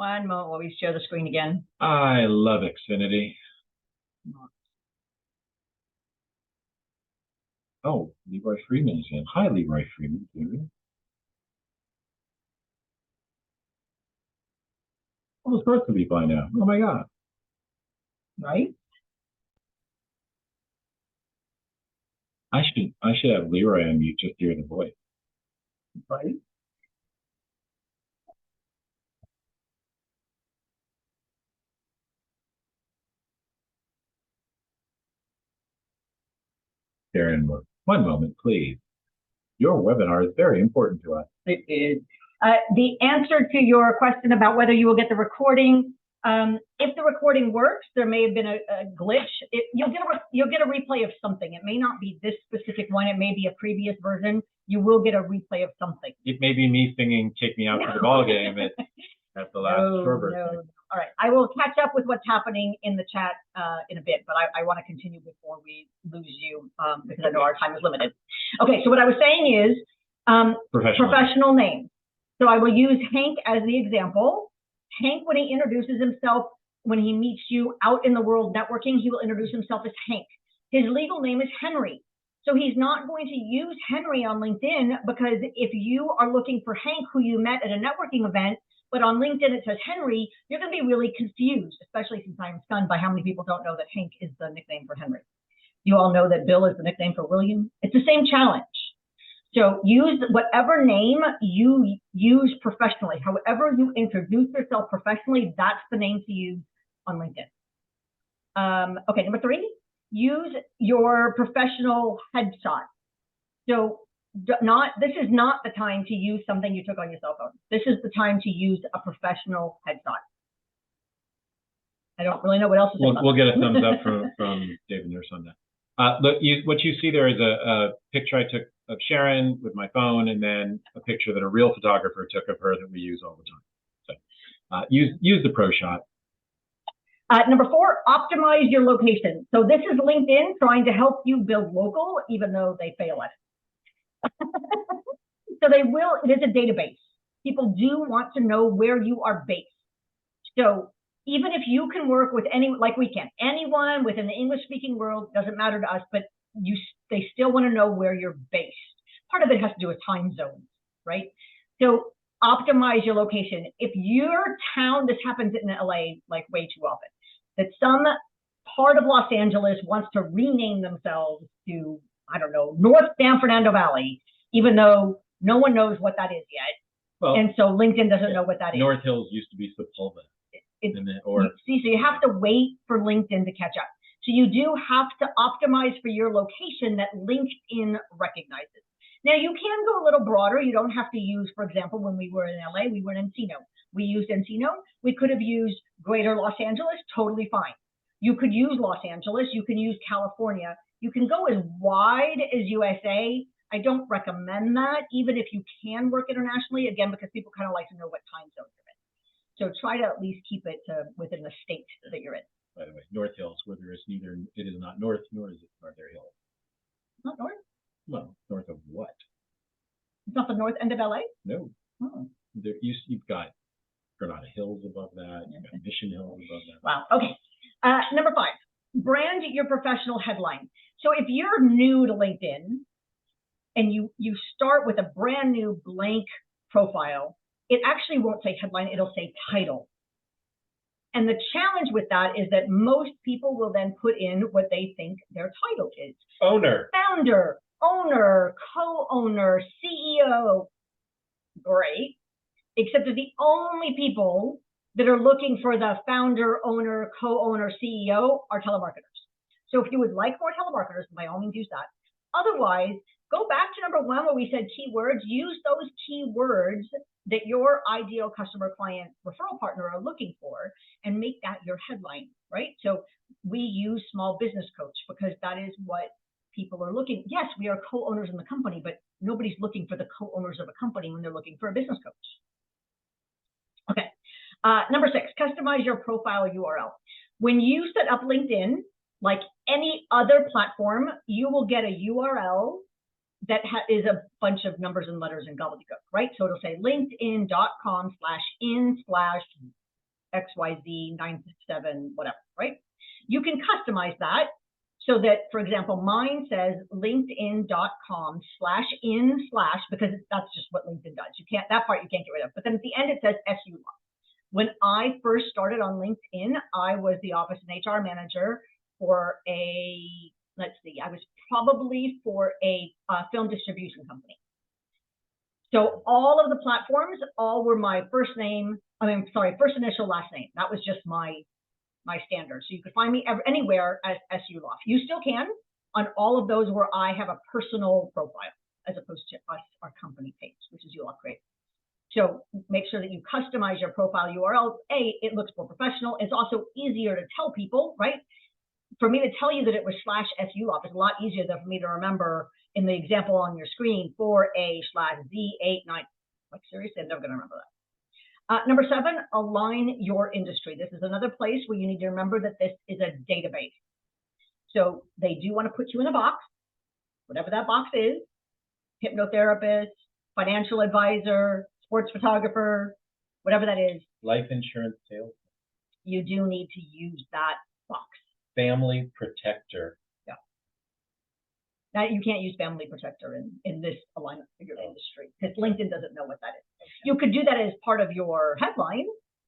One moment while we share the screen again. I love Xfinity. Oh, Leroy Freeman is in. Hi, Leroy Freeman. Oh, it's supposed to be by now. Oh my God. Right? I should have Leroy on mute just to hear the voice. Right? Sharyn, one moment, please. Your webinar is very important to us. It is. The answer to your question about whether you will get the recording, if the recording works, there may have been a glitch. You'll get a replay of something. It may not be this specific one. It may be a previous version. You will get a replay of something. It may be me singing "Take Me Out to the Ball Game" at the last Sherbert. No. All right, I will catch up with what's happening in the chat in a bit, but I want to continue before we lose you because I know our time is limited. Okay, so what I was saying is professional names. So I will use Hank as the example. Hank, when he introduces himself, when he meets you out in the world networking, he will introduce himself as Hank. His legal name is Henry. So he's not going to use Henry on LinkedIn, because if you are looking for Hank, who you met at a networking event, but on LinkedIn it says Henry, you're going to be really confused, especially since I'm stunned by how many people don't know that Hank is the nickname for Henry. You all know that Bill is the nickname for William. It's the same challenge. So use whatever name you use professionally. However you introduce yourself professionally, that's the name to use on LinkedIn. Okay, number 3, use your professional headshot. So this is not the time to use something you took on your cell phone. This is the time to use a professional headshot. I don't really know what else to say. We'll get a thumbs up from David Nurse on that. Look, what you see there is a picture I took of Sharyn with my phone, and then a picture that a real photographer took of her that we use all the time. So use the pro shot. Number 4, optimize your location. So this is LinkedIn trying to help you build local, even though they fail at it. So it is a database. People do want to know where you are based. So even if you can work with anyone within the English speaking world, doesn't matter to us, but they still want to know where you're based. Part of it has to do with time zones, right? So optimize your location. If your town, this happens in LA like way too often, that some part of Los Angeles wants to rename themselves to, I don't know, North San Fernando Valley, even though no one knows what that is yet. Well, and so LinkedIn doesn't know what that is. North Hills used to be Sepulveda. So you have to wait for LinkedIn to catch up. So you do have to optimize for your location that LinkedIn recognizes. Now you can go a little broader. You don't have to use, for example, when we were in LA, we were in Encino. We used Encino. We could have used Greater Los Angeles, totally fine. You could use Los Angeles. You can use California. You can go as wide as USA. I don't recommend that, even if you can work internationally, again, because people kind of like to know what time zone you're in. So try to at least keep it within the state that you're in. By the way, North Hills, where there is neither, it is not north, nor is it Northern Hill. Not north? Well, north of what? It's not the north end of LA? No. Oh. You've got Granada Hills above that. You've got Mission Hills above that. Wow. Okay. Number 5, brand your professional headline. So if you're new to LinkedIn and you start with a brand new blank profile, it actually won't say headline, it'll say title. And the challenge with that is that most people will then put in what they think their title is. Owner. Founder, owner, co-owner, CEO. Great. Except that the only people that are looking for the founder, owner, co-owner, CEO are telemarketers. So if you would like more telemarketers, by all means use that. Otherwise, go back to number 1 where we said keywords. Use those keywords that your ideal customer, client, referral partner are looking for and make that your headline, right? So we use small business coach because that is what people are looking. Yes, we are co-owners in the company, but nobody's looking for the co-owners of a company when they're looking for a business coach. Okay. Number 6, customize your profile URL. When you set up LinkedIn, like any other platform, you will get a URL that is a bunch of numbers and letters and gobbledygook, right? So it'll say linkedin.com/in/ XYZ97, whatever, right? You can customize that so that, for example, mine says linkedin.com/in/ because that's just what LinkedIn does. You can't, that part you can't get rid of. But then at the end it says SU. When I first started on LinkedIn, I was the office and HR manager for a, let's see, I was probably for a film distribution company. So all of the platforms, all were my first name, first initial, last name. That was just my standard. So you could find me anywhere as Yuloff. You still can on all of those where I have a personal profile as opposed to our company page, which is Yuloff Creative. So make sure that you customize your profile URL. It looks more professional. It's also easier to tell people, right? For me to tell you that it was /SULoff is a lot easier than for me to remember in the example on your screen for a/Z89. Like seriously, I'm never going to remember that. Number 7, align your industry. This is another place where you need to remember that this is a database. So they do want to put you in a box, whatever that box is, hypnotherapist, financial advisor, sports photographer, whatever that is. Life insurance sales. You do need to use that box. Family protector. Yeah. Now you can't use family protector in this alignment for your industry because LinkedIn doesn't know what that is. Okay. You could do that as part of your headline,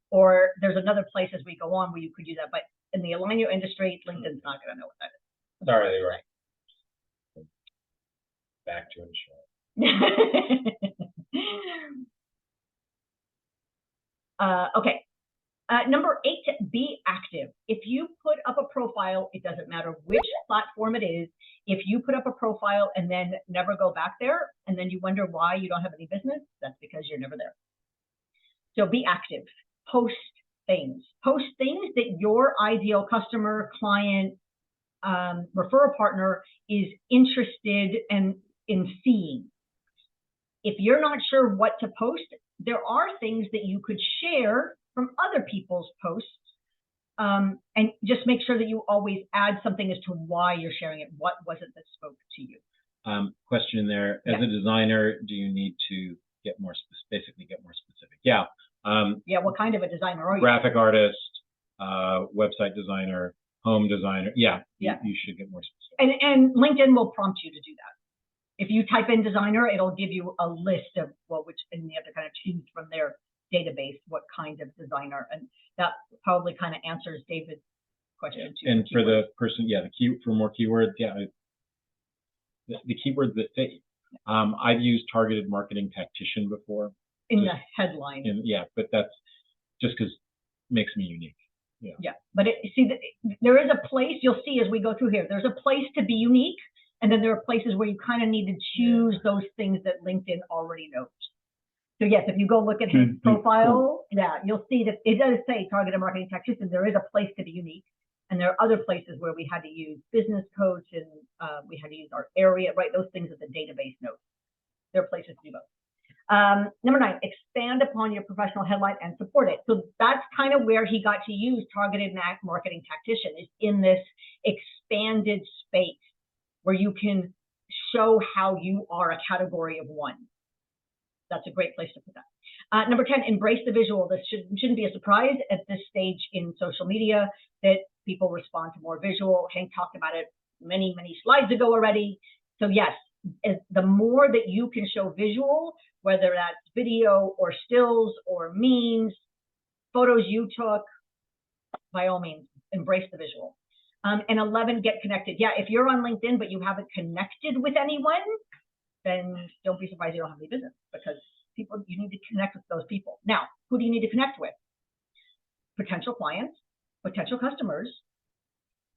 or there's another place as we go on where you could do that. But in the align your industry, LinkedIn's not going to know what that is. Sorry, they were back to insurance. Okay. Number 8, be active. If you put up a profile, it doesn't matter which platform it is. If you put up a profile and then never go back there, and then you wonder why you don't have any business, that's because you're never there. So be active. Post things. Post things that your ideal customer, client, referral partner is interested in seeing. If you're not sure what to post, there are things that you could share from other people's posts, and just make sure that you always add something as to why you're sharing it. What was it that spoke to you? Question in there. As a designer, do you need to get more basically get more specific? Yeah. Yeah. What kind of a designer are you? Graphic artist, website designer, home designer. Yeah. Yeah. You should get more specific. And LinkedIn will prompt you to do that. If you type in designer, it'll give you a list of and you have to kind of choose from their database what kind of designer, and that probably kind of answers David's question too. And for the person, for more keywords, the keywords that fit. I've used targeted marketing tactician before. In the headline. But that's just because it makes me unique. Yeah, but there is a place, you'll see as we go through here, there's a place to be unique, and then there are places where you kind of need to choose those things that LinkedIn already knows. So yes, if you go look at his profile, you'll see that it does say targeted marketing tactician. There is a place to be unique, and there are other places where we had to use business coach, and we had to use our area, right? Those things that the database knows. There are places to do both. Number 9, expand upon your professional headline and support it. So that's kind of where he got to use targeted marketing tactician, is in this expanded space where you can show how you are a category of one. That's a great place to put that. Number 10, embrace the visual. This shouldn't be a surprise at this stage in social media that people respond to more visual. Hank talked about it many, many slides ago already. So yes, the more that you can show visual, whether that's video or stills or memes, photos you took, by all means, embrace the visual. And 11, get connected. Yeah, if you're on LinkedIn but you haven't connected with anyone, then don't be surprised you don't have any business, because you need to connect with those people. Now, who do you need to connect with? Potential clients, potential customers,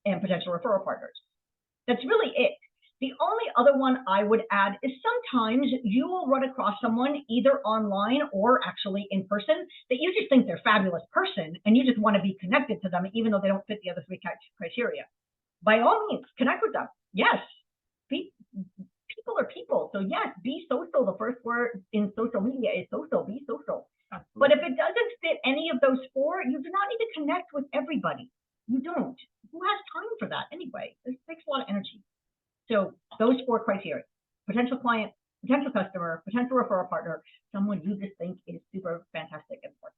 and potential referral partners. That's really it. The only other one I would add is sometimes you will run across someone either online or actually in person that you just think they're a fabulous person and you just want to be connected to them even though they don't fit the other 3 criteria. By all means, connect with them. Yes, people are people. So yes, be social. The first word in social media is social. Be social. Absolutely. But if it doesn't fit any of those 4, you do not need to connect with everybody. You don't. Who has time for that anyway? It takes a lot of energy. So those 4 criteria: potential client, potential customer, potential referral partner, someone you just think is super fantastic and important.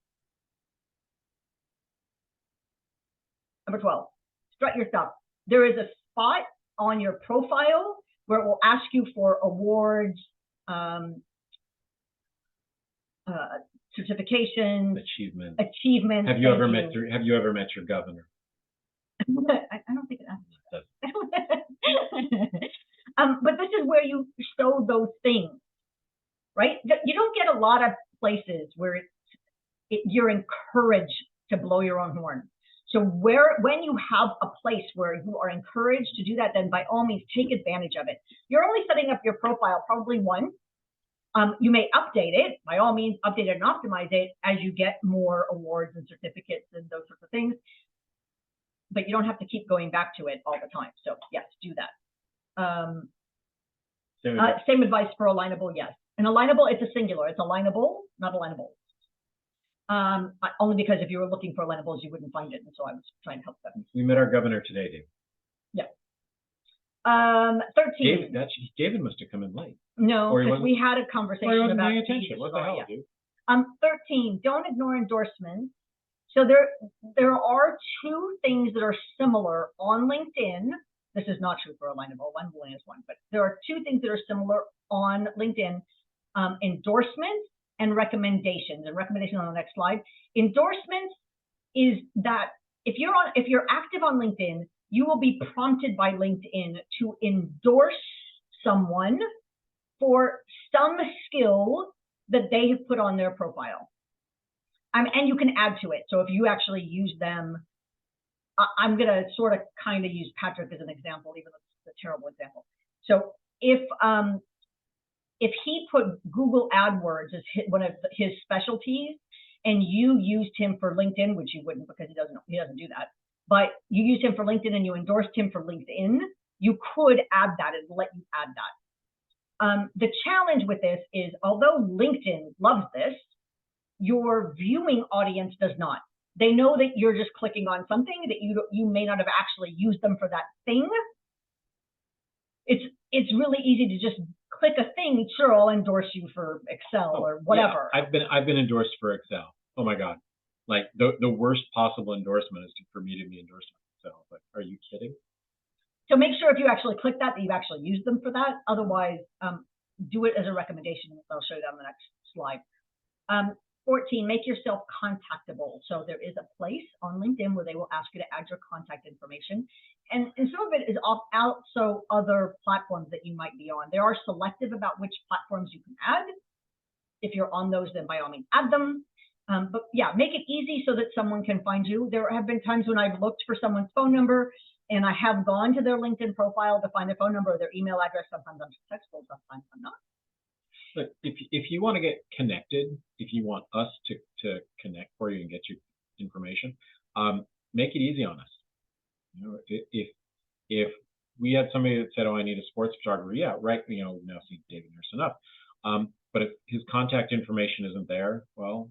Number 12, Strut Yourself. There is a spot on your profile where it will ask you for awards, certifications, achievements. Have you ever met your governor? I don't think it asks. But this is where you show those things, right? You don't get a lot of places where you're encouraged to blow your own horn. So when you have a place where you are encouraged to do that, then by all means, take advantage of it. You're only setting up your profile probably once. You may update it, by all means, update it and optimize it as you get more awards and certificates and those sorts of things. But you don't have to keep going back to it all the time. So yes, do that. Same advice for Alignable, yes. And Alignable, it's a singular. It's Alignable, not Alignable. Only because if you were looking for Alignables, you wouldn't find it. And so I was trying to help them. We met our governor today, Dave. Yeah. 13. David must have come in late. No, because we had a conversation about attention. What the hell, dude? 13, don't ignore endorsements. So there are two things that are similar on LinkedIn. This is not true for Alignable. Alignable is one, but there are two things that are similar on LinkedIn: endorsements and recommendations. And recommendations on the next slide. Endorsements is that if you're active on LinkedIn, you will be prompted by LinkedIn to endorse someone for some skill that they have put on their profile. And you can add to it. So if you actually use them, I'm going to sort of kind of use Patrick as an example, even though it's a terrible example. So if he put Google AdWords as one of his specialties, and you used him for LinkedIn, which you wouldn't because he doesn't do that, but you used him for LinkedIn and you endorsed him for LinkedIn, you could add that and let you add that. The challenge with this is, although LinkedIn loves this, your viewing audience does not. They know that you're just clicking on something that you may not have actually used them for that thing. It's really easy to just click a thing. Sure, I'll endorse you for Excel or whatever. Yeah, I've been endorsed for Excel. Oh my God. Like the worst possible endorsement is for me to be endorsed for Excel. Like, are you kidding? So make sure if you actually click that you actually use them for that. Otherwise, do it as a recommendation. I'll show you that on the next slide. 14, make yourself contactable. So there is a place on LinkedIn where they will ask you to add your contact information. And some of it is also other platforms that you might be on. They are selective about which platforms you can add. If you're on those, then by all means, add them. But yeah, make it easy so that someone can find you. There have been times when I've looked for someone's phone number and I have gone to their LinkedIn profile to find their phone number or their email address. Sometimes I'm successful, sometimes I'm not. But if you want to get connected, if you want us to connect for you and get you information, make it easy on us. You know, if we had somebody that said, "Oh, I need a sports photographer," yeah, right. You know, now see David Nurse enough. But if his contact information isn't there, well,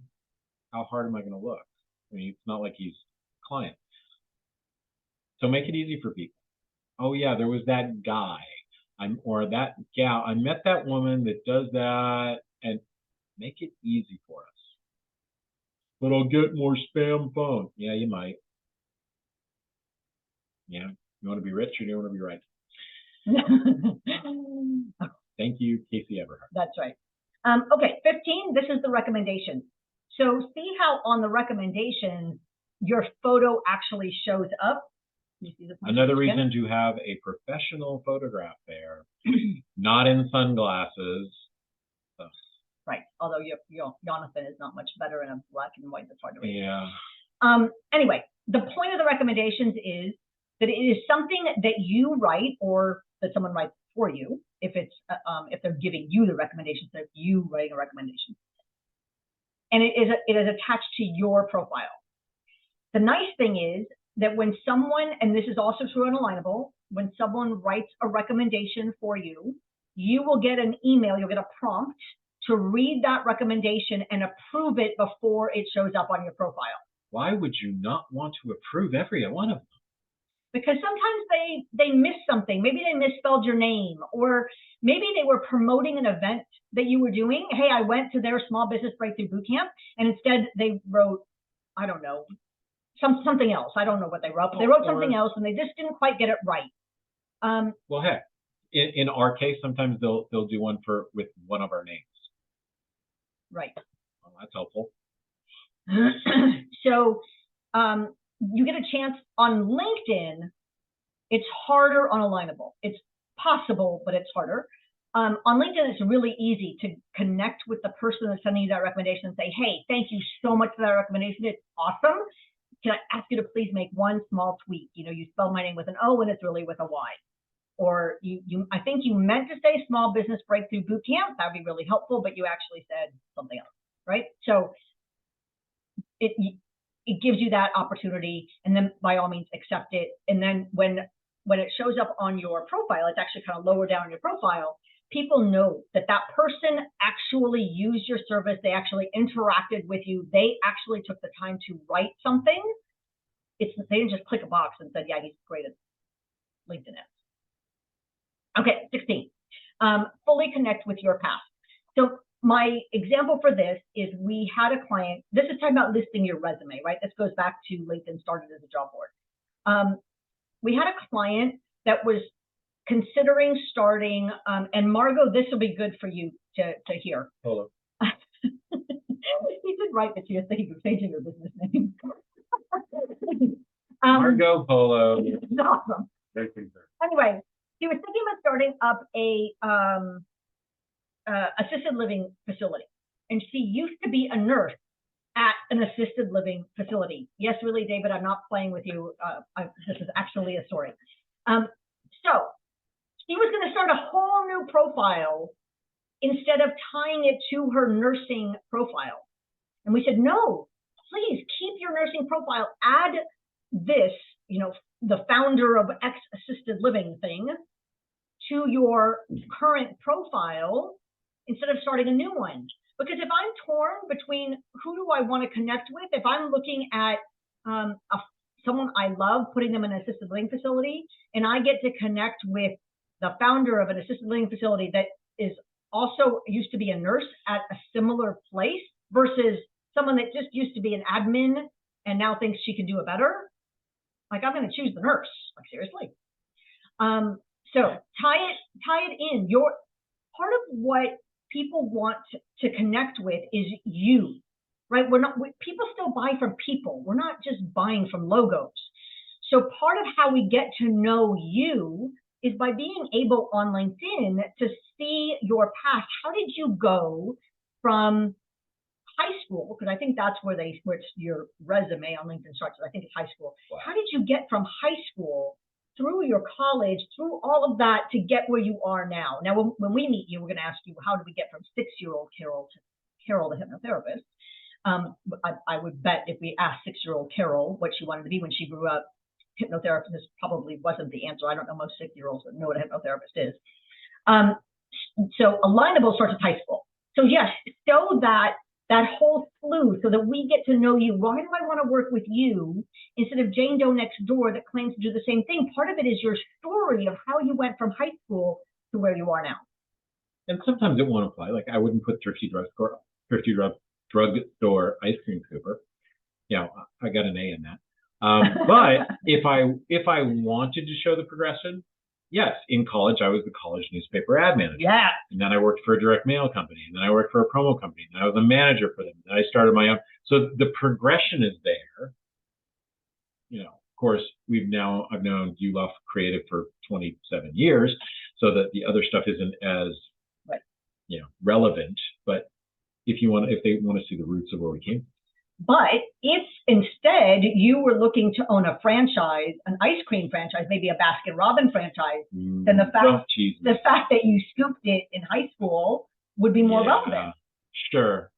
how hard am I going to look? I mean, it's not like he's a client. So make it easy for people. Oh yeah, there was that guy. Or that gal, I met that woman that does that, and make it easy for us. But I'll get more spam phone. Yeah, you might. Yeah, you want to be rich or do you want to be right? Thank you, Casey Everhart. That's right. Okay, 15, this is the recommendation. So see how on the recommendation, your photo actually shows up. Another reason to have a professional photograph there, not in sunglasses. So. Right. Although Jonathan is not much better in a black and white. That's hard to read. Yeah. Anyway, the point of the recommendations is that it is something that you write or that someone writes for you. If it's if they're giving you the recommendations, so you writing a recommendation, and it is attached to your profile. The nice thing is that when someone, and this is also true on Alignable, when someone writes a recommendation for you, you will get an email, you'll get a prompt to read that recommendation and approve it before it shows up on your profile. Why would you not want to approve every one of them? Because sometimes they miss something. Maybe they misspelled your name, or maybe they were promoting an event that you were doing. Hey, I went to their small business breakthrough bootcamp, and instead they wrote, I don't know, something else. I don't know what they wrote, but they wrote something else and they just didn't quite get it right. Well, heck, in our case, sometimes they'll do one with one of our names. Right. Well, that's helpful. So you get a chance on LinkedIn. It's harder on Alignable. It's possible, but it's harder. On LinkedIn, it's really easy to connect with the person that's sending you that recommendation and say, hey, thank you so much for that recommendation. It's awesome. Can I ask you to please make one small tweak? You know, you spell my name with an O and it's really with a Y. Or I think you meant to say Small Business Breakthrough Bootcamp. That would be really helpful, but you actually said something else, right? So it gives you that opportunity, and then by all means accept it. And then when it shows up on your profile, it's actually kind of lower down in your profile, people know that that person actually used your service. They actually interacted with you. They actually took the time to write something. They didn't just click a box and said, yeah, he's great at LinkedIn ads. Okay, 16, fully connect with your past. So my example for this is we had a client, this is talking about listing your resume, right? This goes back to LinkedIn started as a job board. We had a client that was considering starting, and Margot, this will be good for you to hear. Hello. He did write that she was thinking of changing her business name. Margot Polo. It's awesome. Anyway, he was thinking about starting up a assisted living facility, and she used to be a nurse at an assisted living facility. Yes, really, David, I'm not playing with you. This is actually a story. So she was going to start a whole new profile instead of tying it to her nursing profile. And we said, no, please keep your nursing profile. Add this, you know, the founder of X assisted living thing to your current profile instead of starting a new one. Because if I'm torn between who do I want to connect with, if I'm looking at someone I love, putting them in an assisted living facility, and I get to connect with the founder of an assisted living facility that is also used to be a nurse at a similar place versus someone that just used to be an admin and now thinks she can do it better, like I'm going to choose the nurse, like seriously. So tie it in. Your part of what people want to connect with is you, right? People still buy from people. We're not just buying from logos. So part of how we get to know you is by being able on LinkedIn to see your past. How did you go from high school? Because I think that's where your resume on LinkedIn starts. I think it's high school. Wow. How did you get from high school through your college, through all of that to get where you are now? Now, when we meet you, we're going to ask you, how did we get from 6-year-old Carol to Carol, the hypnotherapist? I would bet if we asked 6-year-old Carol what she wanted to be when she grew up, hypnotherapist probably wasn't the answer. I don't know most 6-year-olds that know what a hypnotherapist is. So Alignable starts at high school. So yes, show that whole slew so that we get to know you. Why do I want to work with you instead of Jane Doe next door that claims to do the same thing? Part of it is your story of how you went from high school to where you are now. And sometimes it won't apply. Like I wouldn't put thrifty drugstore ice cream scooper. Yeah, I got an A in that. But if I wanted to show the progression, yes, in college, I was the college newspaper ad manager. Yeah. And then I worked for a direct mail company. And then I worked for a promo company. And I was a manager for them. And I started my own. So the progression is there. You know, of course, I've known Yuloff Creative for 27 years, so that the other stuff isn't as, right, you know, relevant. But if they want to see the roots of where we came from. But if instead you were looking to own a franchise, an ice cream franchise, maybe a Baskin Robbins franchise, then the fact that you scooped it in high school would be more relevant. Sure.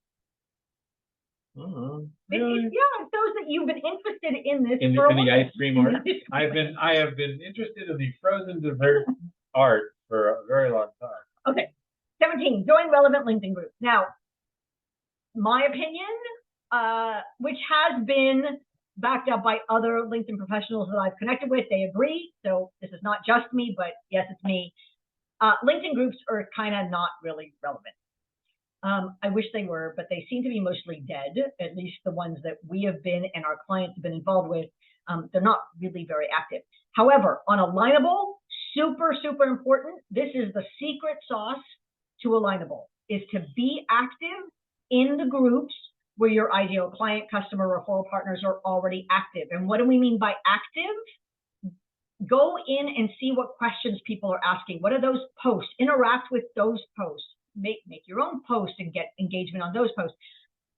Really? It shows that you've been interested in this in the ice cream art. I have been interested in the frozen dessert art for a very long time. Okay. 17, join relevant LinkedIn groups. Now, my opinion, which has been backed up by other LinkedIn professionals that I've connected with, they agree. So this is not just me, but yes, it's me. LinkedIn groups are kind of not really relevant. I wish they were, but they seem to be mostly dead, at least the ones that we have been and our clients have been involved with. They're not really very active. However, on Alignable, super, super important. This is the secret sauce to Alignable, is to be active in the groups where your ideal client, customer, referral partners are already active. And what do we mean by active? Go in and see what questions people are asking. What are those posts? Interact with those posts. Make your own posts and get engagement on those posts.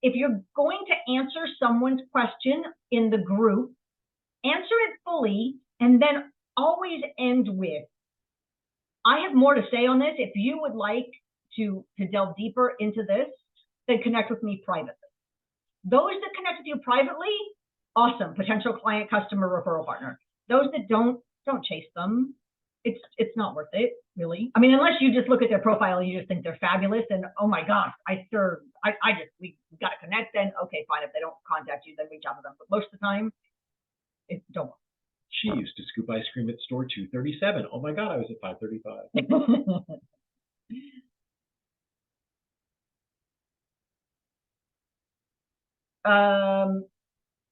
If you're going to answer someone's question in the group, answer it fully, and then always end with, I have more to say on this. If you would like to delve deeper into this, then connect with me privately. Those that connect with you privately, awesome, potential client, customer, referral partner. Those that don't chase them. It's not worth it, really. I mean, unless you just look at their profile and you just think they're fabulous and, oh my gosh, we got to connect, then okay, fine. If they don't contact you, then reach out to them. But most of the time, don't work. She used to scoop ice cream at store 237. Oh my God, I was at 535.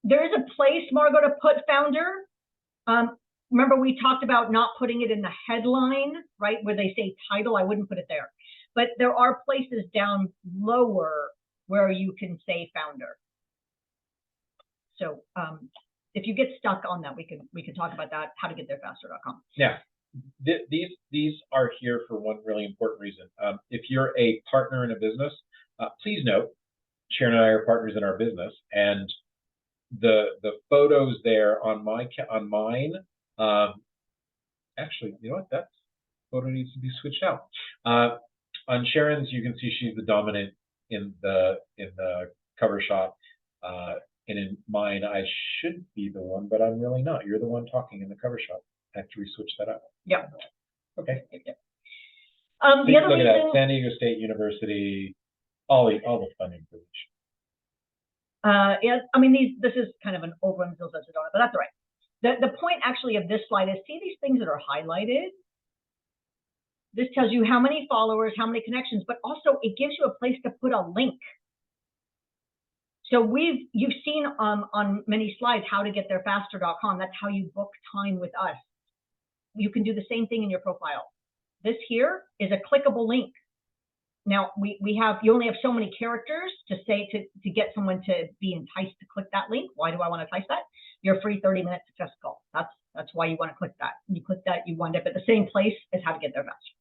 There is a place, Margot, to put founder. Remember, we talked about not putting it in the headline, right, where they say title. I wouldn't put it there. But there are places down lower where you can say founder. So if you get stuck on that, we can talk about that, how to get there faster.com. Yeah, these are here for one really important reason. If you're a partner in a business, please note, Sharyn and I are partners in our business, and the photos there on mine. Actually, you know what? That photo needs to be switched out. On Sharyn's, you can see she's the dominant in the cover shot. And in mine, I should be the one, but I'm really not. You're the one talking in the cover shot. Actually, switch that up. Yeah. Okay. The other look reason, at that, San Diego State University, all the fun information. yeah, I mean, this is kind of an overview, but that's all right. The point actually of this slide is, see these things that are highlighted? This tells you how many followers, how many connections, but also it gives you a place to put a link. So you've seen on many slides how to get there faster.com. That's how you book time with us. You can do the same thing in your profile. This here is a clickable link. Now you only have so many characters to say to get someone to be enticed to click that link. Why do I want to entice that? Your free 30-minute success call. That's why you want to click that. You click that, you wind up at the same place as how to get there faster.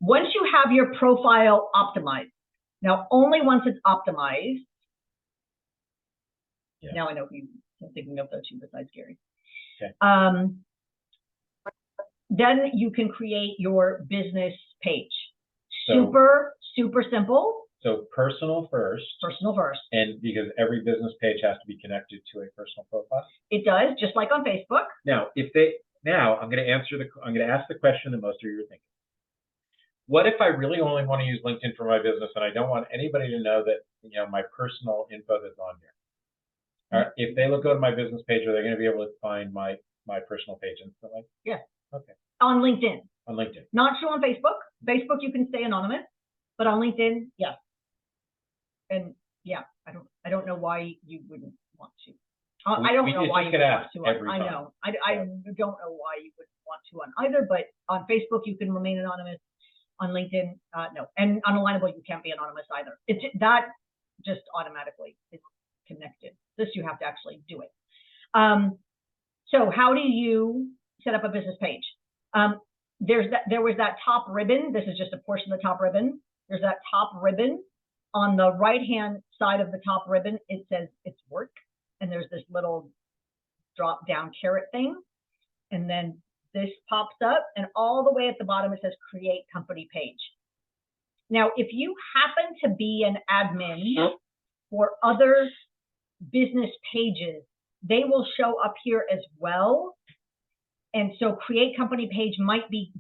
Once you have your profile optimized, now only once it's optimized, yeah. Now I know who I'm thinking of those two besides Gary. Okay. Then you can create your business page. Super simple. So personal first. Personal first. And because every business page has to be connected to a personal profile. It does, just like on Facebook. Now, I'm going to ask the question that most of you are thinking. What if I really only want to use LinkedIn for my business and I don't want anybody to know that, my personal info that's on here? All right, if they go to my business page, are they going to be able to find my personal page instantly? Yeah. Okay. On LinkedIn. On LinkedIn. Not true on Facebook. Facebook, you can stay anonymous, but on LinkedIn, yes. And yeah, I don't know why you wouldn't want to. I don't know why you would want to. I know. I don't know why you would want to on either, but on Facebook, you can remain anonymous. On LinkedIn, no. And on Alignable, you can't be anonymous either. That just automatically is connected. This, you have to actually do it. So how do you set up a business page? There was that top ribbon. This is just a portion of the top ribbon. There's that top ribbon. On the right-hand side of the top ribbon, it says it's work. And there's this little drop-down carrot thing. And then this pops up, and all the way at the bottom, it says create company page. Now, if you happen to be an admin for other business pages, they will show up here as well. And so create company page might be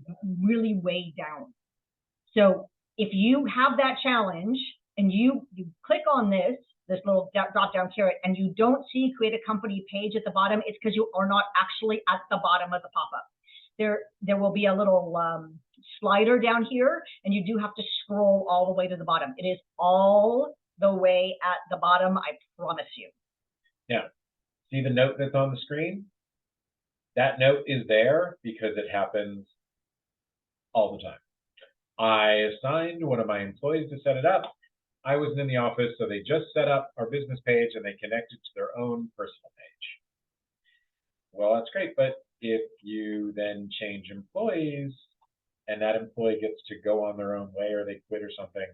really way down. So if you have that challenge and you click on this little drop down carrot and you don't see create a company page at the bottom, it's because you are not actually at the bottom of the pop-up. There will be a little slider down here, and you do have to scroll all the way to the bottom. It is all the way at the bottom, I promise you. Yeah. See the note that's on the screen? That note is there because it happens all the time. I assigned one of my employees to set it up. I wasn't in the office, so they just set up our business page and they connected to their own personal page. Well, that's great, but if you then change employees and that employee gets to go on their own way or they quit or something,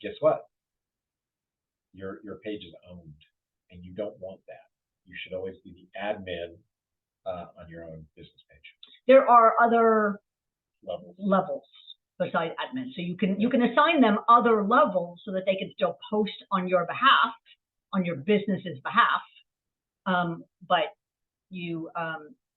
guess what? Your page is owned, and you don't want that. You should always be the admin on your own business page. There are other levels besides admin, so you can assign them other levels so that they can still post on your behalf, on your business's behalf, but you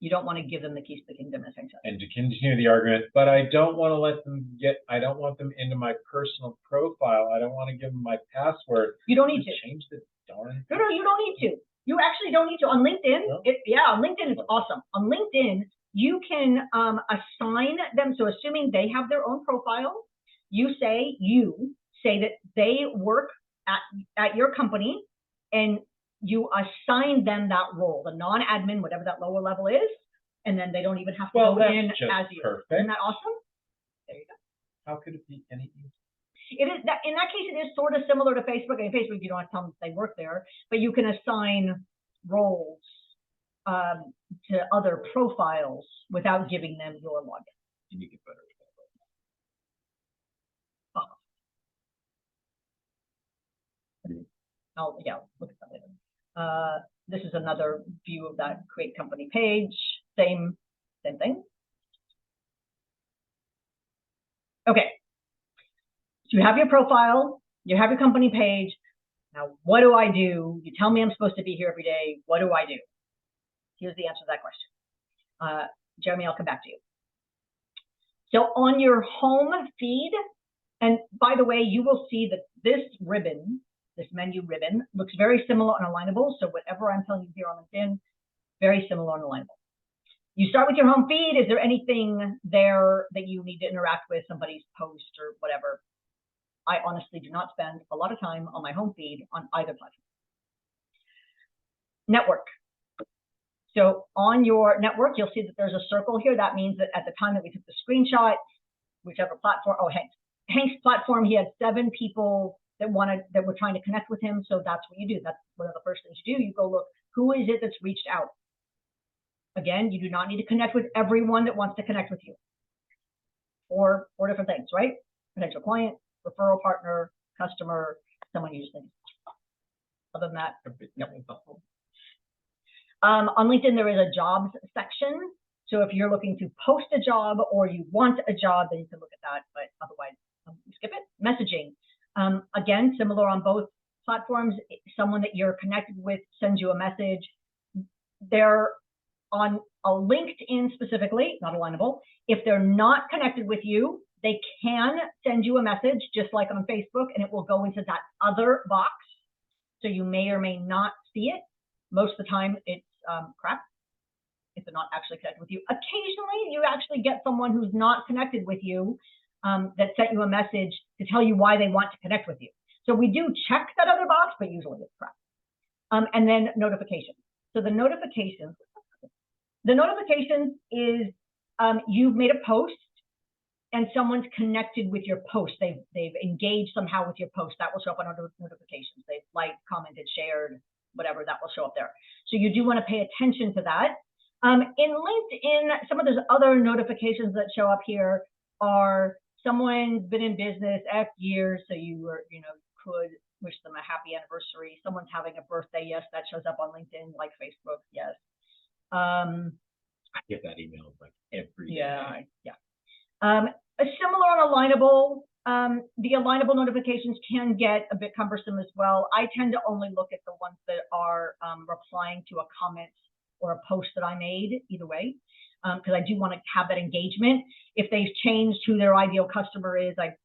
don't want to give them the keys to the kingdom, essentially. And to continue the argument, but I don't want to let them I don't want them into my personal profile. I don't want to give them my password. You don't need to change the darn. No, you don't need to. You actually don't need to. On LinkedIn, on LinkedIn it's awesome. On LinkedIn, you can assign them. So assuming they have their own profile, you say that they work at your company, and you assign them that role, the non-admin, whatever that lower level is, and then they don't even have to go in as you. Perfect. Isn't that awesome? There you go. How could it be any easier? It is that in that case, it is sort of similar to Facebook. In Facebook, you don't have to tell them they work there, but you can assign roles to other profiles without giving them your login. And you get better at that. Oh yeah, look at that later. This is another view of that create company page. Same thing. Okay. So you have your profile, you have your company page. Now, what do I do? You tell me I'm supposed to be here every day. What do I do? Here's the answer to that question. Jeremy, I'll come back to you. So on your home feed, and by the way, you will see that this ribbon, this menu ribbon, looks very similar on Alignable. So whatever I'm telling you here on LinkedIn, very similar on Alignable. You start with your home feed. Is there anything there that you need to interact with, somebody's post or whatever? I honestly do not spend a lot of time on my home feed on either platform. Network. So on your network, you'll see that there's a circle here. That means that at the time that we took the screenshot, whichever platform, Hank's platform, he had 7 people that were trying to connect with him. So that's what you do. That's one of the first things you do. You go look, who is it that's reached out? Again, you do not need to connect with everyone that wants to connect with you. Or 4 different things, right? Potential client, referral partner, customer, someone you just think. Other than that, no. On LinkedIn, there is a jobs section. So if you're looking to post a job or you want a job, then you can look at that. But otherwise, skip it. Messaging. Again, similar on both platforms. Someone that you're connected with sends you a message. They're on a LinkedIn specifically, not Alignable. If they're not connected with you, they can send you a message just like on Facebook, and it will go into that other box. So you may or may not see it. Most of the time it's crap if they're not actually connected with you. Occasionally you actually get someone who's not connected with you that sent you a message to tell you why they want to connect with you. So we do check that other box, but usually it's crap. And then notifications. So the notifications is you've made a post and someone's connected with your post. They've engaged somehow with your post. That will show up on notifications. They've liked, commented, shared, whatever, that will show up there. So you do want to pay attention to that. In LinkedIn, some of those other notifications that show up here are someone's been in business X years, so you could wish them a happy anniversary. Someone's having a birthday, yes, that shows up on LinkedIn, like Facebook, yes. I get that email like every day. Similar on Alignable. The Alignable notifications can get a bit cumbersome as well. I tend to only look at the ones that are replying to a comment or a post that I made, either way, because I do want to have that engagement. If they've changed who their ideal customer is, I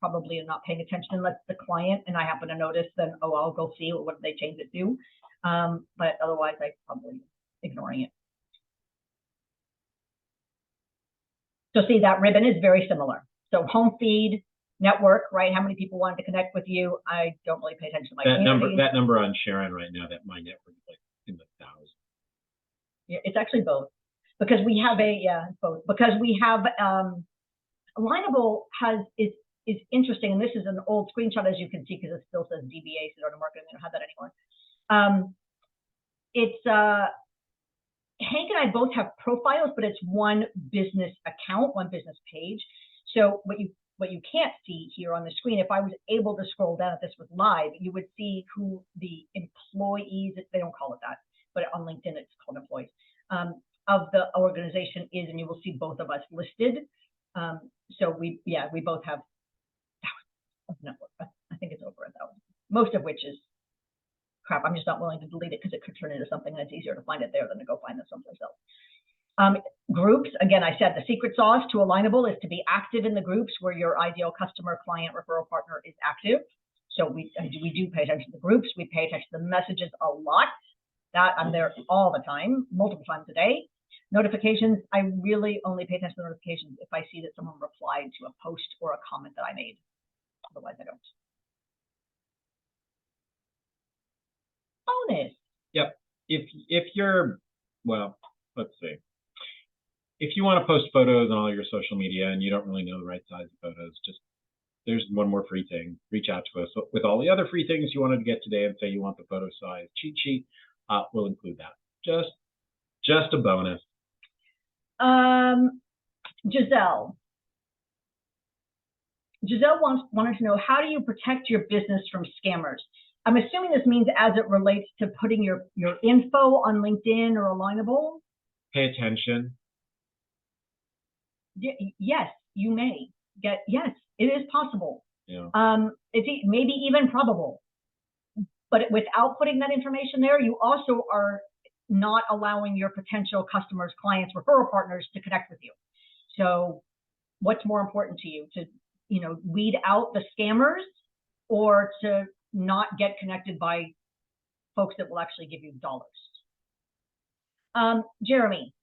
probably am not paying attention unless it's the client and I happen to notice, then, oh, I'll go see what they changed it to. But otherwise, I'm probably ignoring it. So see, that ribbon is very similar. So home feed, network, right? How many people wanted to connect with you? I don't really pay attention to my community. That number on Sharyn right now, that my network is like in the thousands. Yeah, it's actually both. Because we have both. Because we have Alignable is interesting, and this is an old screenshot, as you can see, because it still says DBA, so marketing. We don't have that anymore. It's Hank and I both have profiles, but it's one business account, one business page. So what you can't see here on the screen, if I was able to scroll down, if this was live, you would see who the employees, they don't call it that, but on LinkedIn it's called employees, of the organization is, and you will see both of us listed. So we both have thousands of network. I think it's over 1,000, most of which is crap. I'm just not willing to delete it because it could turn into something that's easier to find it there than to go find it someplace else. Groups, again, I said the secret sauce to Alignable is to be active in the groups where your ideal customer, client, referral partner is active. So we do pay attention to the groups. We pay attention to the messages a lot. That I'm there all the time, multiple times a day. Notifications, I really only pay attention to notifications if I see that someone replied to a post or a comment that I made. Otherwise, I don't. Bonus. Yep. If you're, well, let's see. If you want to post photos on all your social media and you don't really know the right size of photos, just there's one more free thing. Reach out to us with all the other free things you wanted to get today and say you want the photo size cheat sheet. We'll include that. Just a bonus. Giselle wanted to know, how do you protect your business from scammers? I'm assuming this means as it relates to putting your info on LinkedIn or Alignable. Pay attention. Yes, you may get. Yes, it is possible. Yeah. It's maybe even probable. But without putting that information there, you also are not allowing your potential customers, clients, referral partners to connect with you. So what's more important to you, to weed out the scammers or to not get connected by folks that will actually give you dollars? Jeremy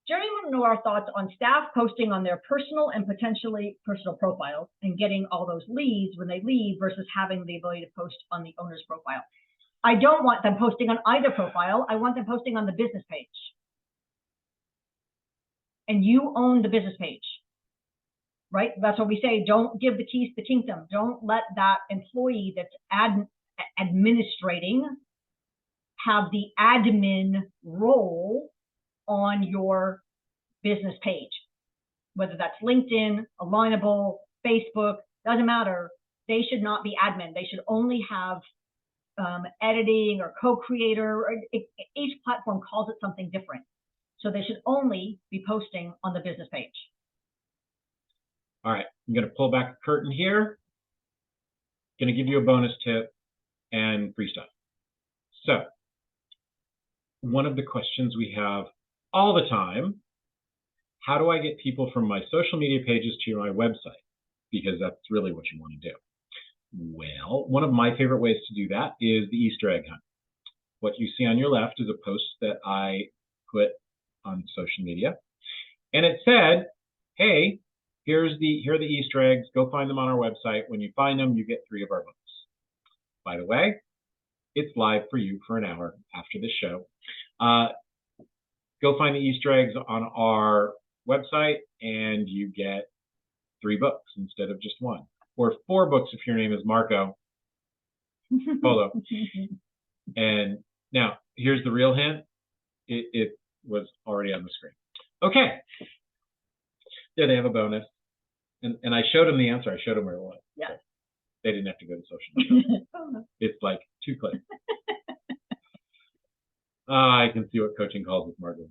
wanted to know our thoughts on staff posting on their personal and potentially personal profiles and getting all those leads when they leave versus having the ability to post on the owner's profile. I don't want them posting on either profile. I want them posting on the business page. And you own the business page, right? That's what we say. Don't give the keys to kingdom. Don't let that employee that's administrating have the admin role on your business page, whether that's LinkedIn, Alignable, Facebook, doesn't matter. They should not be admin. They should only have editing or co-creator. Each platform calls it something different. So they should only be posting on the business page. All right, I'm going to pull back the curtain here. Going to give you a bonus tip and free stuff. So one of the questions we have all the time, how do I get people from my social media pages to my website? Because that's really what you want to do. Well, one of my favorite ways to do that is the Easter egg hunt. What you see on your left is a post that I put on social media. And it said, hey, here are the Easter eggs. Go find them on our website. When you find them, you get 3 of our books. By the way, it's live for you for an hour after this show. Go find the Easter eggs on our website and you get 3 books instead of just 1. Or 4 books if your name is Marco Polo. And now, here's the real hint. It was already on the screen. Okay. Yeah, they have a bonus. And I showed them the answer. I showed them where it was. Yeah. So they didn't have to go to social media. It's like 2 clicks. I can see what coaching calls with Marco.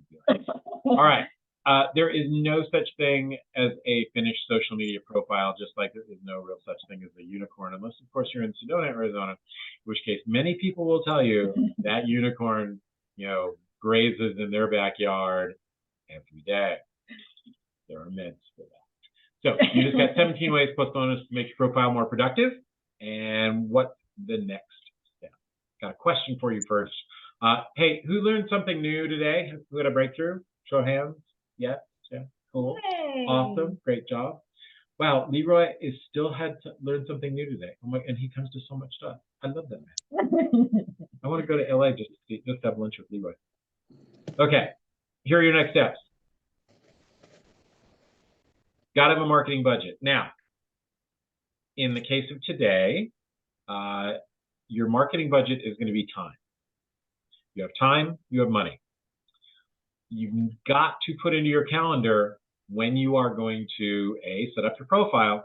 All right. There is no such thing as a finished social media profile, just like there is no real such thing as a unicorn, unless, of course, you're in Sedona, Arizona, in which case many people will tell you that unicorn, grazes in their backyard every day. There are myths for that. So you just got 17 ways plus bonus to make your profile more productive. And what's the next step? Got a question for you first. Hey, who learned something new today? Who had a breakthrough? Show of hands. Yes. Yeah. Cool. Yay. Awesome. Great job. Wow, Leroy is still had to learn something new today. Oh my, and he comes to so much stuff. I love that man. I want to go to LA just have lunch with Leroy. Okay, here are your next steps. Got to have a marketing budget. Now, in the case of today, your marketing budget is going to be time. You have time, you have money. You've got to put into your calendar when you are going to, A, set up your profile,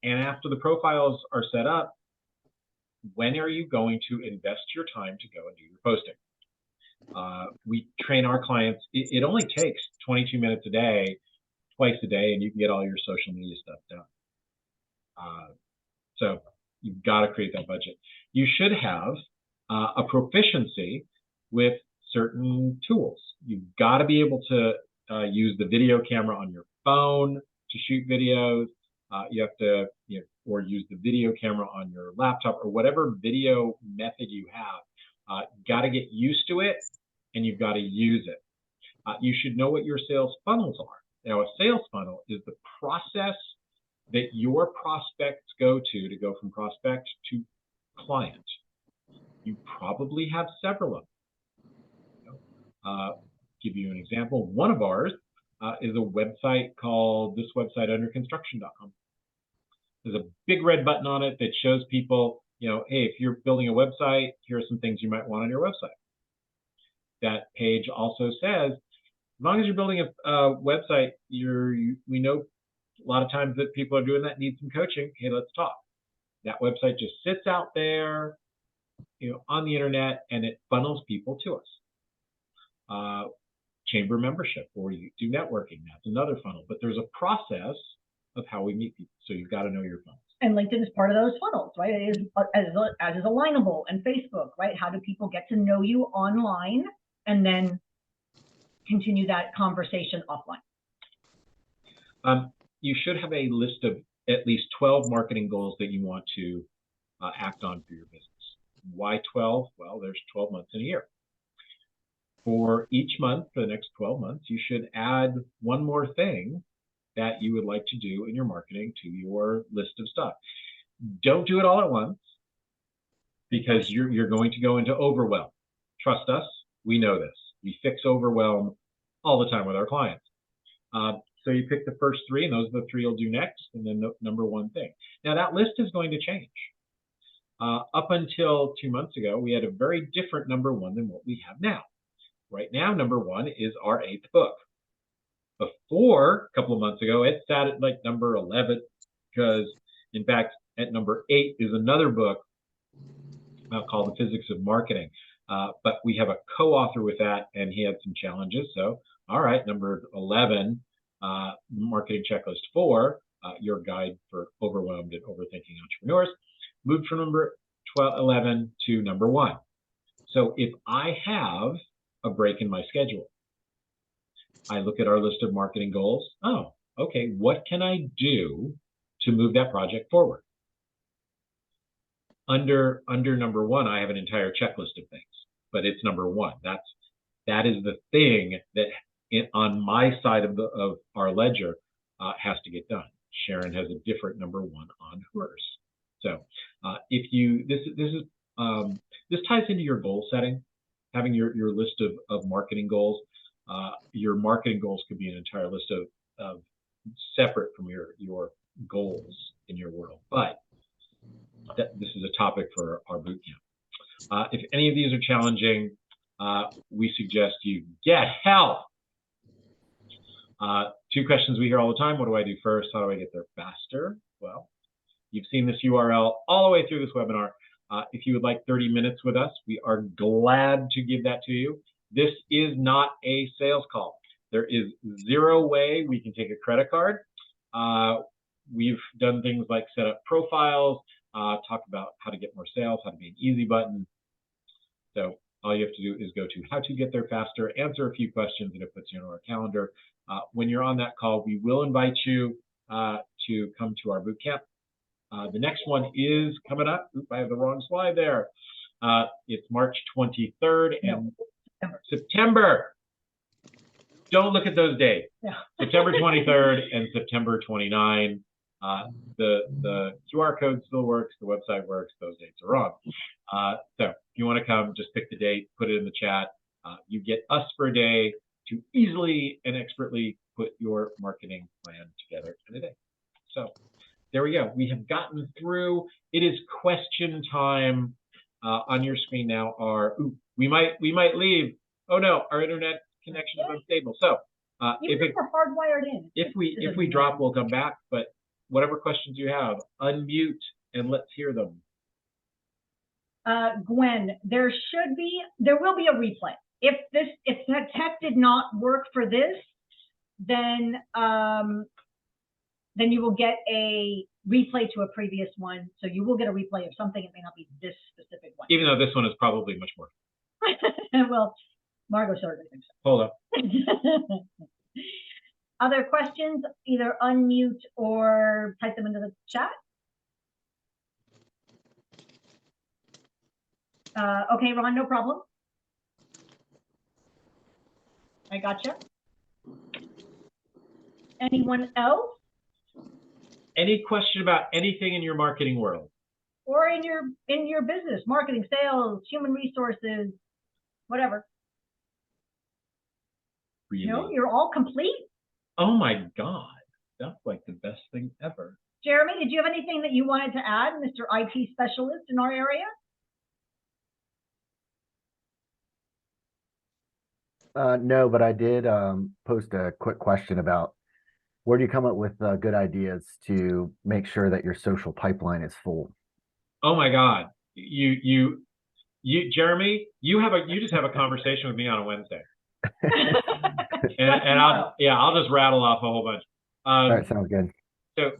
and after the profiles are set up, when are you going to invest your time to go and do your posting? We train our clients, it only takes 22 minutes a day, twice a day, and you can get all your social media stuff done. So you've got to create that budget. You should have a proficiency with certain tools. You've got to be able to use the video camera on your phone to shoot videos. You have to, or use the video camera on your laptop or whatever video method you have. Got to get used to it, and you've got to use it. You should know what your sales funnels are. Now, a sales funnel is the process that your prospects go to go from prospect to client. You probably have several of them. Give you an example. One of ours is a website called thiswebsiteunderconstruction.com. There's a big red button on it that shows people, hey, if you're building a website, here are some things you might want on your website. That page also says, as long as you're building a website, we know a lot of times that people are doing that, need some coaching. Hey, let's talk. That website just sits out there, on the internet, and it funnels people to us. Chamber membership, or you do networking. That's another funnel. But there's a process of how we meet people. So you've got to know your funnels. And LinkedIn is part of those funnels, right? It is, as is Alignable and Facebook, right? How do people get to know you online and then continue that conversation offline? You should have a list of at least 12 marketing goals that you want to act on for your business. Why 12? Well, there's 12 months in a year. For each month, for the next 12 months, you should add one more thing that you would like to do in your marketing to your list of stuff. Don't do it all at once, because you're going to go into overwhelm. Trust us, we know this. We fix overwhelm all the time with our clients. So you pick the first three, and those are the three you'll do next, and then the number one thing. Now, that list is going to change. Up until 2 months ago, we had a very different number one than what we have now. Right now, number one is our 8th book. Before, a couple of months ago, it sat at like number 11, because, in fact, at number 8 is another book called The Physics of Marketing. But we have a co-author with that, and he had some challenges. So, all right, number 11, Marketing Checklist 4, your guide for overwhelmed and overthinking entrepreneurs, moved from number 11 to number 1. So if I have a break in my schedule, I look at our list of marketing goals. Oh, okay, what can I do to move that project forward? Under number 1, I have an entire checklist of things, but it's number 1. That is the thing that on my side of our ledger has to get done. Sharyn has a different number 1 on hers. So if you this ties into your goal setting, having your list of marketing goals. Your marketing goals could be an entire list of separate from your goals in your world, but this is a topic for our boot camp. If any of these are challenging, we suggest you get help. 2 questions we hear all the time. What do I do first? How do I get there faster? Well, you've seen this URL all the way through this webinar. If you would like 30 minutes with us, we are glad to give that to you. This is not a sales call. There is 0 way we can take a credit card. We've done things like set up profiles, talk about how to get more sales, how to be an easy button. So all you have to do is go to How to Get There Faster, answer a few questions, and it puts you on our calendar. When you're on that call, we will invite you to come to our boot camp. The next one is coming up. Oop, I have the wrong slide there. It's March 23rd and September. don't look at those dates. Yeah. September 23rd and September 29. The QR code still works. The website works. Those dates are wrong. So if you want to come, just pick the date, put it in the chat. You get us for a day to easily and expertly put your marketing plan together in a day. So there we go. We have gotten through. It is question time. On your screen now are, we might leave. Oh no, our internet connection is unstable. So if we're hardwired in. If we drop, we'll come back. But whatever questions you have, unmute and let's hear them. Gwen, there will be a replay. If that tech did not work for this, then you will get a replay to a previous one. So you will get a replay of something. It may not be this specific one. Even though this one is probably much more. Well, Margot certainly thinks so. Hold up. Other questions? Either unmute or type them into the chat. Okay, Ron, no problem. I gotcha. Anyone else? Any question about anything in your marketing world? Or in your business, marketing, sales, human resources, whatever. Really? No, you're all complete? Oh my God. That's like the best thing ever. Jeremy, did you have anything that you wanted to add, Mr. IT specialist in our area? No, but I did post a quick question about where do you come up with good ideas to make sure that your social pipeline is full? Oh my God. You Jeremy, you just have a conversation with me on a Wednesday. and I'll just rattle off a whole bunch. All right, sounds good. So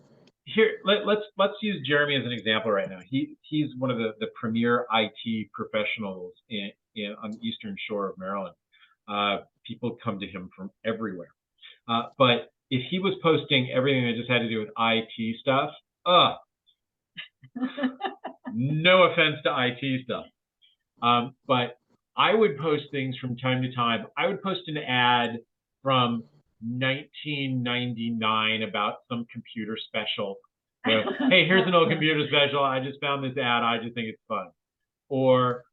here, let's use Jeremy as an example right now. He's one of the premier IT professionals on the Eastern Shore of Maryland. People come to him from everywhere. But if he was posting everything that just had to do with IT stuff, no offense to IT stuff, but I would post things from time to time. I would post an ad from 1999 about some computer special. You know, hey, here's an old computer special. I just found this ad. I just think it's fun. Or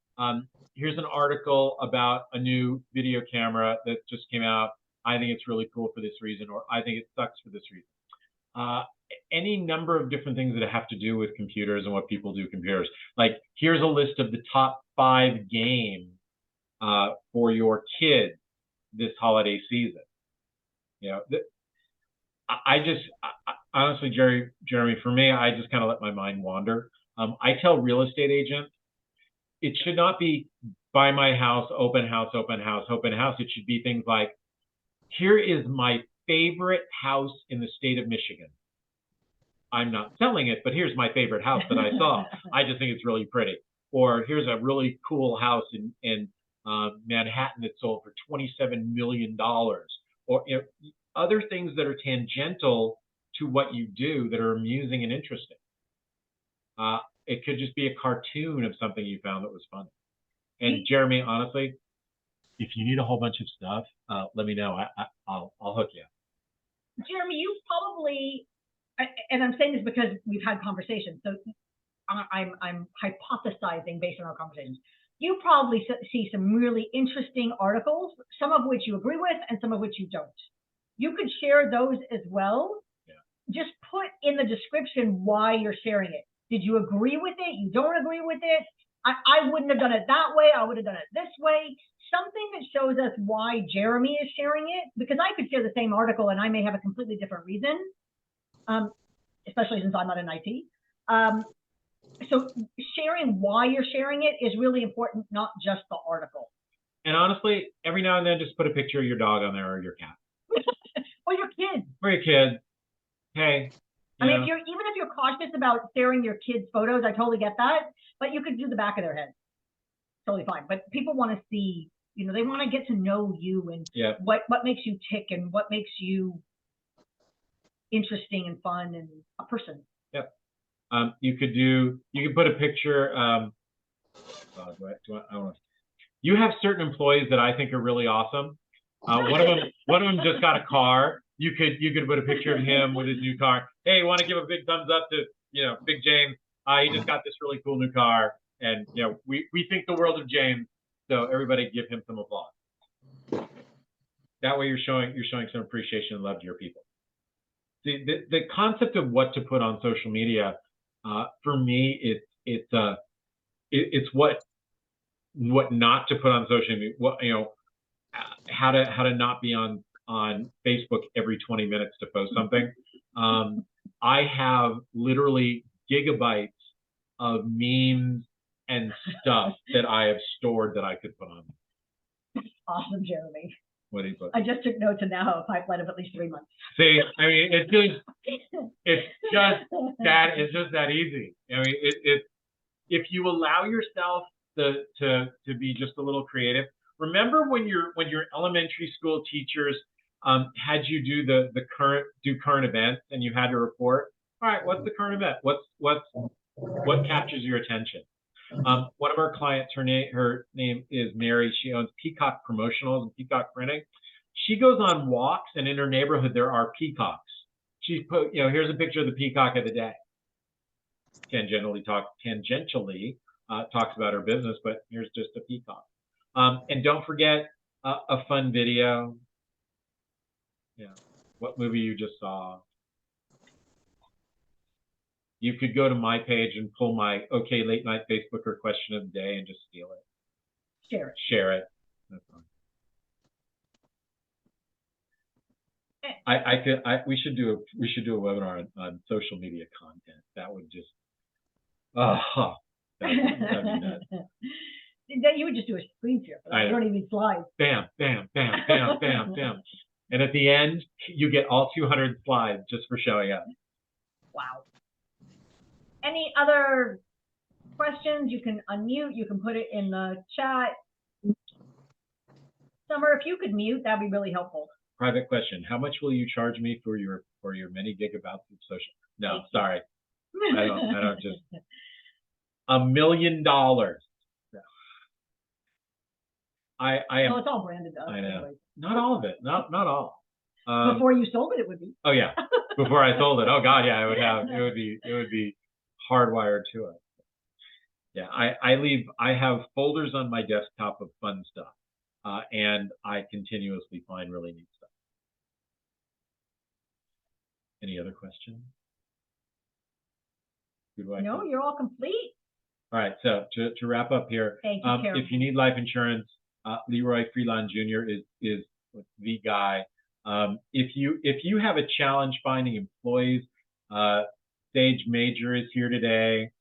here's an article about a new video camera that just came out. I think it's really cool for this reason, or I think it sucks for this reason. Any number of different things that have to do with computers and what people do with computers. Like, here's a list of the top 5 games for your kids this holiday season. You know, honestly, Jeremy, for me, I just kind of let my mind wander. I tell real estate agents, it should not be buy my house, open house, open house, open house. It should be things like, here is my favorite house in the state of Michigan. I'm not selling it, but here's my favorite house that I saw. I just think it's really pretty. Or here's a really cool house in Manhattan that sold for $27 million. Or other things that are tangential to what you do that are amusing and interesting. It could just be a cartoon of something you found that was funny. And Jeremy, honestly, if you need a whole bunch of stuff, let me know. I'll hook you up. Jeremy, you probably, and I'm saying this because we've had conversations, so I'm hypothesizing based on our conversations. You probably see some really interesting articles, some of which you agree with and some of which you don't. You could share those as well. Yeah. Just put in the description why you're sharing it. Did you agree with it? You don't agree with it? I wouldn't have done it that way. I would have done it this way. Something that shows us why Jeremy is sharing it, because I could share the same article and I may have a completely different reason, especially since I'm not in IT. So sharing why you're sharing it is really important, not just the article. And honestly, every now and then, just put a picture of your dog on there or your cat. Or your kids. Or your kid. Hey. I mean, even if you're cautious about sharing your kids' photos, I totally get that. But you could do the back of their head. Totally fine. But people want to see, you know, they want to get to know you and what makes you tick and what makes you interesting and fun and a person. Yep. You could put a picture. You have certain employees that I think are really awesome. One of them just got a car. You could put a picture of him with his new car. Hey, want to give a big thumbs up to Big James? He just got this really cool new car, and we think the world of James. So everybody give him some applause. That way you're showing some appreciation and love to your people. The concept of what to put on social media, for me, it's what not to put on social media. How to not be on Facebook every 20 minutes to post something. I have literally gigabytes of memes and stuff that I have stored that I could put on. Awesome, Jeremy. What do you put? I just took notes and now have a pipeline of at least 3 months. See, I mean, it's just that easy. I mean, if you allow yourself to be just a little creative. Remember when your elementary school teachers had you do current events and you had to report? All right, what's the current event? What captures your attention? One of our clients, her name is Mary. She owns Peacock Promotionals and Peacock Printing. She goes on walks, and in her neighborhood there are peacocks. She's put, here's a picture of the peacock of the day. Tangentially talks about her business, but here's just a peacock. And don't forget a fun video. What movie you just saw. You could go to my page and pull my OK Late Night Facebooker question of the day and just steal it. Share it. That's fine. We should do a webinar on social media content. That would just that'd be nuts. You would just do a screen share, but I don't even need slides. Bam, bam, bam, bam, bam, bam. And at the end, you get all 200 slides just for showing up. Wow. Any other questions? You can unmute. You can put it in the chat. Summer, if you could mute, that'd be really helpful. Private question: how much will you charge me for your many gigabouts of social? No, sorry, I don't just $1 million. I am. Well, it's all branded though. I know. Anyways. Not all of it. Not all. Before you sold it would be. Oh yeah. Before I sold it. Oh God, yeah. It would be hardwired to it. Yeah. I have folders on my desktop of fun stuff, and I continuously find really neat stuff. Any other questions? No, you're all complete. All right. So to wrap up here, thank you, Karen. If you need life insurance, Leroy Freeland Jr. is the guy. If you have a challenge finding employees, Sage Major is here today,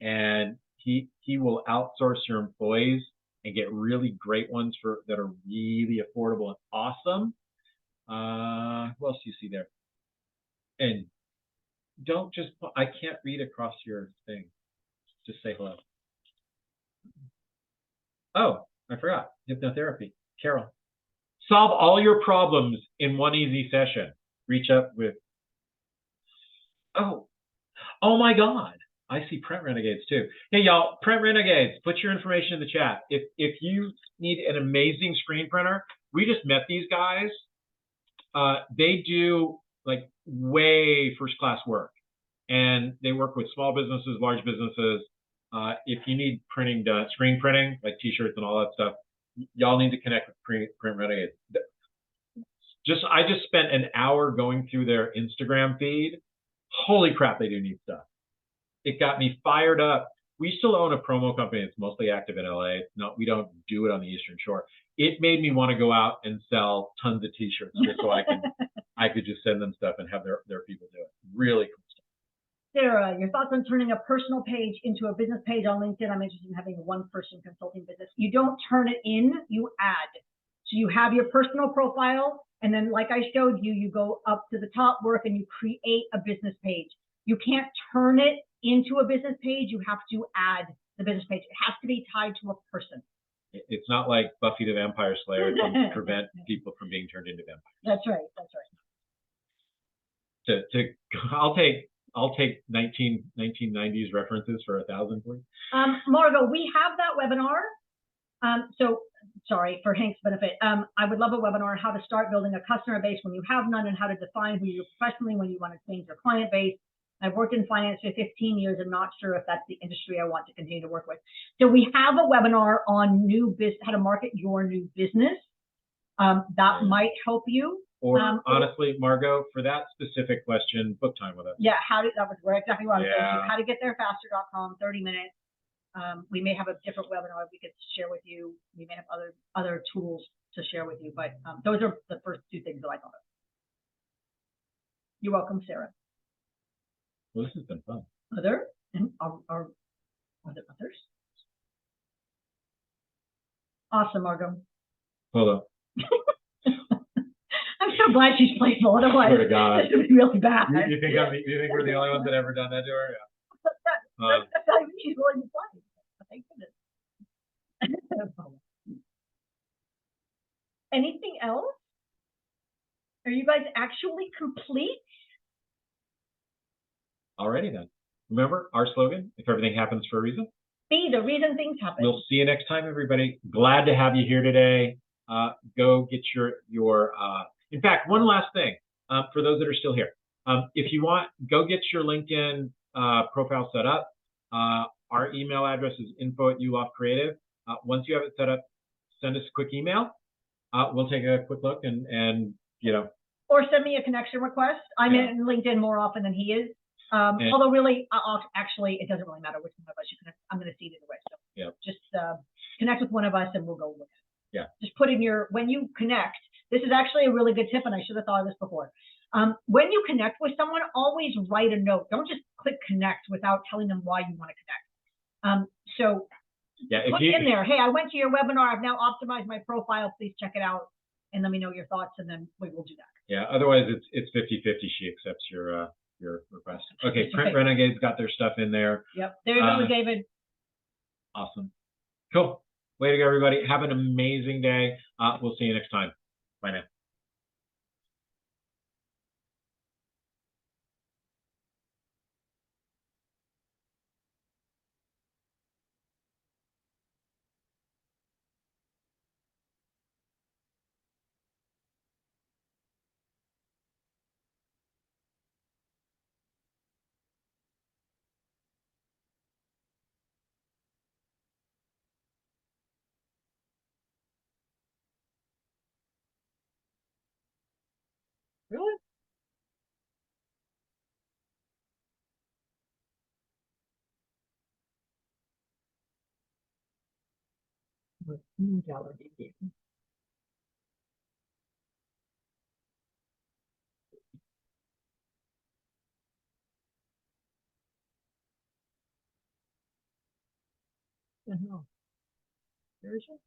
and he will outsource your employees and get really great ones that are really affordable and awesome. Who else do you see there? And don't just I can't read across your thing. Just say hello. Oh, I forgot. Hypnotherapy. Carol. Solve all your problems in one easy session. Reach up with. Oh my God. I see Print Renegades too. Hey y'all, Print Renegades, put your information in the chat. If you need an amazing screen printer, we just met these guys. They do like way first class work, and they work with small businesses, large businesses. If you need printing done, screen printing, like t-shirts and all that stuff, y'all need to connect with Print Renegades. I just spent an hour going through their Instagram feed. Holy crap, they do neat stuff. It got me fired up. We still own a promo company that's mostly active in LA. No, we don't do it on the Eastern Shore. It made me want to go out and sell tons of t-shirts just so I could just send them stuff and have their people do it. Really cool stuff. Sarah, your thoughts on turning a personal page into a business page on LinkedIn? I'm interested in having a one-person consulting business. You don't turn it in, you add. So you have your personal profile, and then like I showed you, you go up to the top work and you create a business page. You can't turn it into a business page. You have to add the business page. It has to be tied to a person. It's not like Buffy the Vampire Slayer to prevent people from being turned into vampires. That's right. That's right. I'll take 1990s references for 1,000, please. Margot, we have that webinar. So sorry, for Hank's benefit. I would love a webinar on how to start building a customer base when you have none and how to define who you're professionally when you want to change your client base. I've worked in finance for 15 years. I'm not sure if that's the industry I want to continue to work with. So we have a webinar on how to market your new business. That might help you. Or honestly, Margot, for that specific question, book time with us. Yeah, that was exactly what I was saying. How to get there faster.com, 30 minutes. We may have a different webinar we could share with you. We may have other tools to share with you, but those are the first two things that I thought of. You're welcome, Sarah. Well, this has been fun. Are there others? Awesome, Margot. Hold on. I'm so glad she's playful. Otherwise, swear to God, this would be really bad. You think we're the only ones that ever done that to her? Yeah. That's not even she's willing to play. Thank goodness. Anything else? Are you guys actually complete? Alrighty then. Remember our slogan: if everything happens for a reason, Be the reason things happen. We'll see you next time, everybody. Glad to have you here today. Go get your in fact, one last thing for those that are still here. If you want, go get your LinkedIn profile set up. Our email address is info@yuloffcreative. Once you have it set up, send us a quick email. We'll take a quick look and or send me a connection request. I'm in LinkedIn more often than he is. Although really, actually, it doesn't really matter which one of us you connect. I'm going to see it either way. So just connect with one of us and we'll go look at it. Yeah. Just put in when you connect, this is actually a really good tip and I should have thought of this before. When you connect with someone, always write a note. Don't just click connect without telling them why you want to connect. So put in there, hey, I went to your webinar. I've now optimized my profile. Please check it out and let me know your thoughts and then we will do that. Yeah. Otherwise, it's 50-50. She accepts your request. Okay. Print Renegades got their stuff in there. Yep. There you go, David. Awesome. Cool. Way to go, everybody. Have an amazing day. We'll see you next time. Bye now. Really? No. There is it.